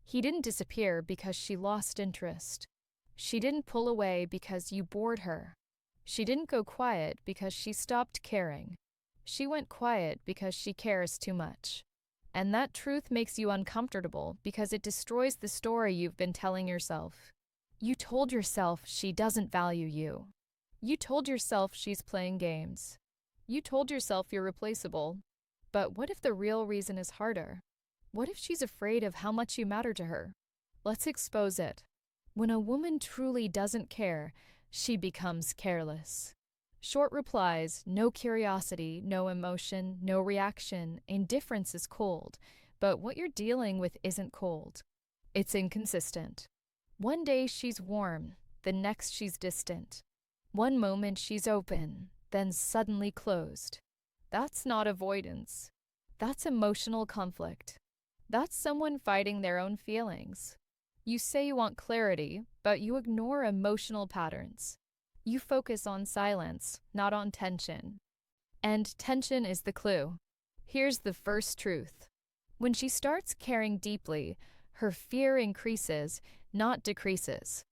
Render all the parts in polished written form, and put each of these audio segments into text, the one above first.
He didn't disappear because she lost interest. She didn't pull away because you bored her. She didn't go quiet because she stopped caring. She went quiet because she cares too much. And that truth makes you uncomfortable because it destroys the story you've been telling yourself. You told yourself she doesn't value you. You told yourself she's playing games. You told yourself you're replaceable. But what if the real reason is harder? What if she's afraid of how much you matter to her? Let's expose it. When a woman truly doesn't care, she becomes careless. Short replies, no curiosity, no emotion, no reaction. Indifference is cold, but what you're dealing with isn't cold. It's inconsistent. One day she's warm, the next she's distant. One moment she's open, then suddenly closed. That's not avoidance. That's emotional conflict. That's someone fighting their own feelings. You say you want clarity, but you ignore emotional patterns. You focus on silence, not on tension. And tension is the clue. Here's the first truth. When she starts caring deeply, her fear increases, not decreases.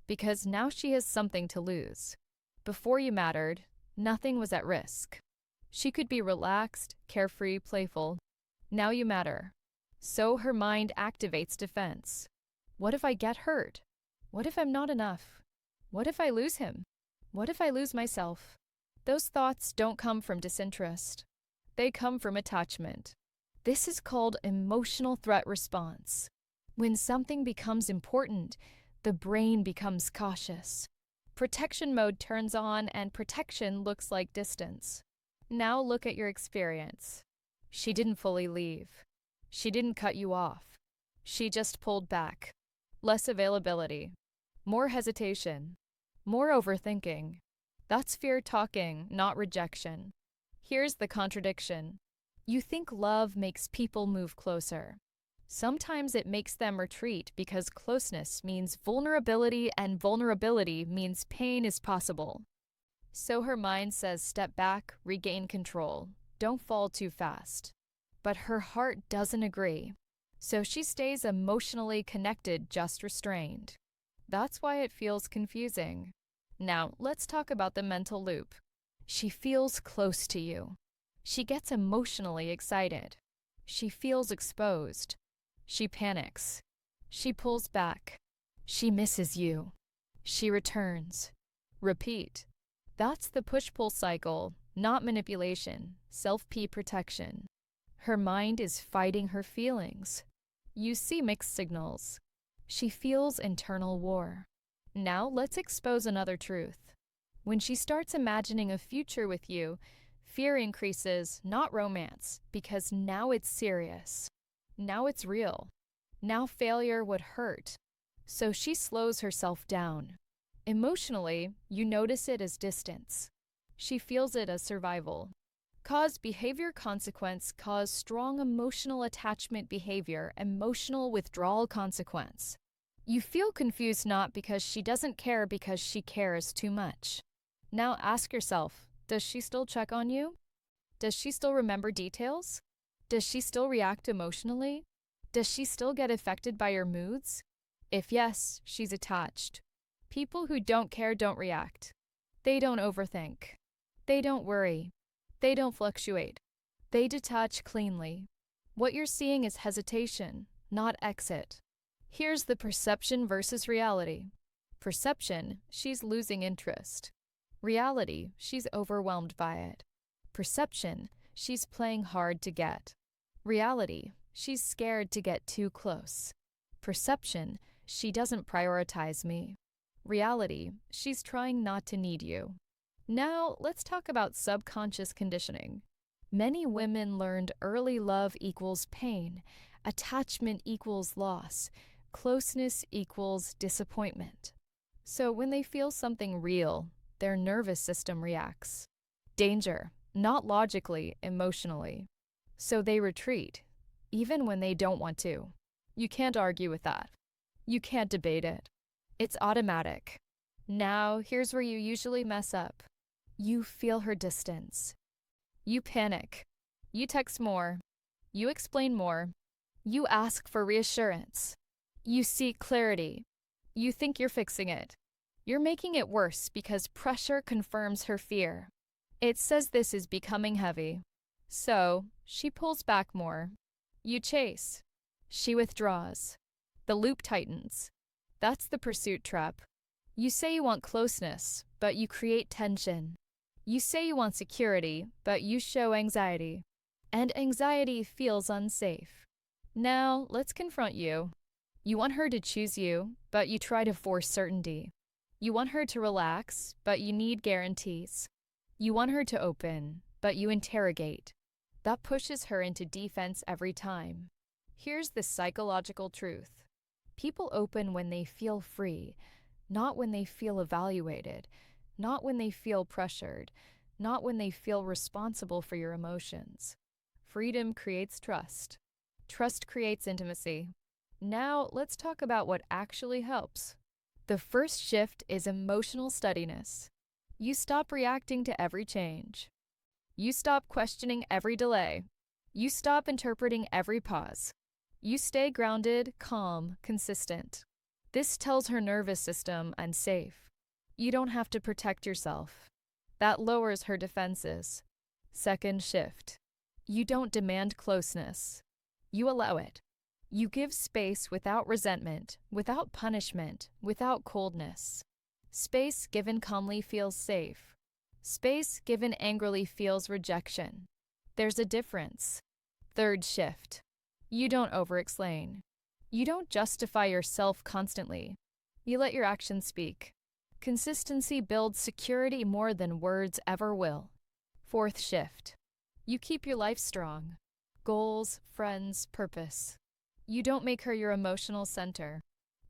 Because now she has something to lose. Before you mattered, nothing was at risk. She could be relaxed, carefree, playful. Now you matter. So her mind activates defense. What if I get hurt? What if I'm not enough? What if I lose him? What if I lose myself? Those thoughts don't come from disinterest. They come from attachment. This is called emotional threat response. When something becomes important, the brain becomes cautious. Protection mode turns on and protection looks like distance. Now look at your experience. She didn't fully leave. She didn't cut you off. She just pulled back. Less availability. More hesitation. More overthinking. That's fear talking, not rejection. Here's the contradiction. You think love makes people move closer. Sometimes it makes them retreat because closeness means vulnerability and vulnerability means pain is possible. So her mind says step back, regain control, don't fall too fast. But her heart doesn't agree. So she stays emotionally connected, just restrained. That's why it feels confusing. Now, let's talk about the mental loop. She feels close to you. She gets emotionally excited. She feels exposed. She panics. She pulls back. She misses you. She returns. Repeat. That's the push-pull cycle, not manipulation, self-P protection. Her mind is fighting her feelings. You see mixed signals. She feels internal war. Now let's expose another truth. When she starts imagining a future with you, fear increases, not romance, because now it's serious. Now it's real. Now failure would hurt. So she slows herself down. Emotionally, you notice it as distance. She feels it as survival. Cause behavior consequence, cause strong emotional attachment behavior, emotional withdrawal consequence. You feel confused not because she doesn't care, because she cares too much. Now ask yourself, does she still check on you? Does she still remember details? Does she still react emotionally? Does she still get affected by your moods? If yes, she's attached. People who don't care don't react. They don't overthink. They don't worry. They don't fluctuate. They detach cleanly. What you're seeing is hesitation, not exit. Here's the perception versus reality. Perception, she's losing interest. Reality, she's overwhelmed by it. Perception, she's playing hard to get. Reality, she's scared to get too close. Perception, she doesn't prioritize me. Reality, she's trying not to need you. Now, let's talk about subconscious conditioning. Many women learned early love equals pain, attachment equals loss, closeness equals disappointment. So when they feel something real, their nervous system reacts. Danger, not logically, emotionally. So they retreat, even when they don't want to. You can't argue with that. You can't debate it. It's automatic. Now, here's where you usually mess up. You feel her distance. You panic. You text more. You explain more. You ask for reassurance. You seek clarity. You think you're fixing it. You're making it worse because pressure confirms her fear. It says this is becoming heavy. So, she pulls back more. You chase. She withdraws. The loop tightens. That's the pursuit trap. You say you want closeness, but you create tension. You say you want security, but you show anxiety. And anxiety feels unsafe. Now, let's confront you. You want her to choose you, but you try to force certainty. You want her to relax, but you need guarantees. You want her to open, but you interrogate. That pushes her into defense every time. Here's the psychological truth. People open when they feel free, not when they feel evaluated, not when they feel pressured, not when they feel responsible for your emotions. Freedom creates trust. Trust creates intimacy. Now, let's talk about what actually helps. The first shift is emotional steadiness. You stop reacting to every change. You stop questioning every delay. You stop interpreting every pause. You stay grounded, calm, consistent. This tells her nervous system, I'm safe. You don't have to protect yourself. That lowers her defenses. Second shift. You don't demand closeness. You allow it. You give space without resentment, without punishment, without coldness. Space given calmly feels safe. Space given angrily feels rejection. There's a difference. Third shift. You don't over-explain. You don't justify yourself constantly. You let your actions speak. Consistency builds security more than words ever will. Fourth shift. You keep your life strong. Goals, friends, purpose. You don't make her your emotional center.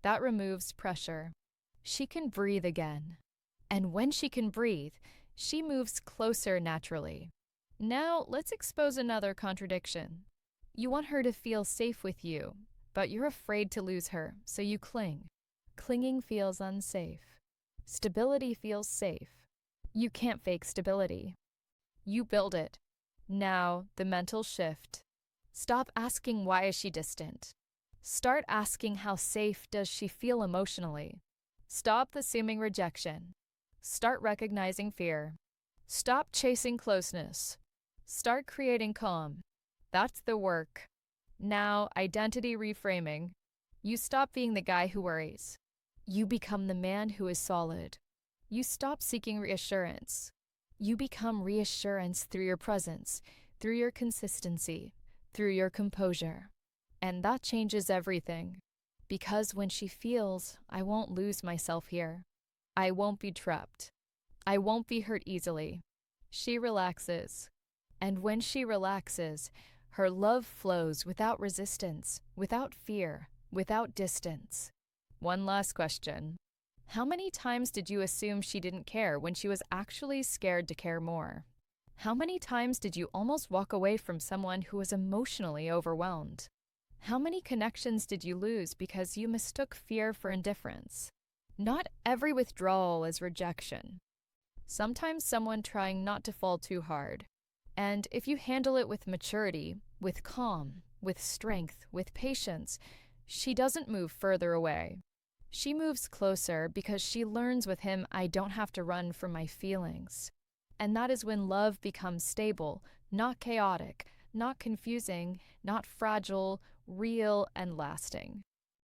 That removes pressure. She can breathe again. And when she can breathe, she moves closer naturally. Now, let's expose another contradiction. You want her to feel safe with you, but you're afraid to lose her, so you cling. Clinging feels unsafe. Stability feels safe. You can't fake stability. You build it. Now, the mental shift. Stop asking why is she distant. Start asking how safe does she feel emotionally. Stop assuming rejection. Start recognizing fear. Stop chasing closeness. Start creating calm. That's the work. Now, identity reframing. You stop being the guy who worries. You become the man who is solid. You stop seeking reassurance. You become reassurance through your presence, through your consistency, through your composure. And that changes everything. Because when she feels, I won't lose myself here. I won't be trapped. I won't be hurt easily. She relaxes. And when she relaxes, her love flows without resistance, without fear, without distance. One last question. How many times did you assume she didn't care when she was actually scared to care more? How many times did you almost walk away from someone who was emotionally overwhelmed? How many connections did you lose because you mistook fear for indifference? Not every withdrawal is rejection. Sometimes someone trying not to fall too hard. And if you handle it with maturity, with calm, with strength, with patience, she doesn't move further away. She moves closer because she learns with him I don't have to run from my feelings. And that is when love becomes stable, not chaotic, not confusing, not fragile, real and lasting.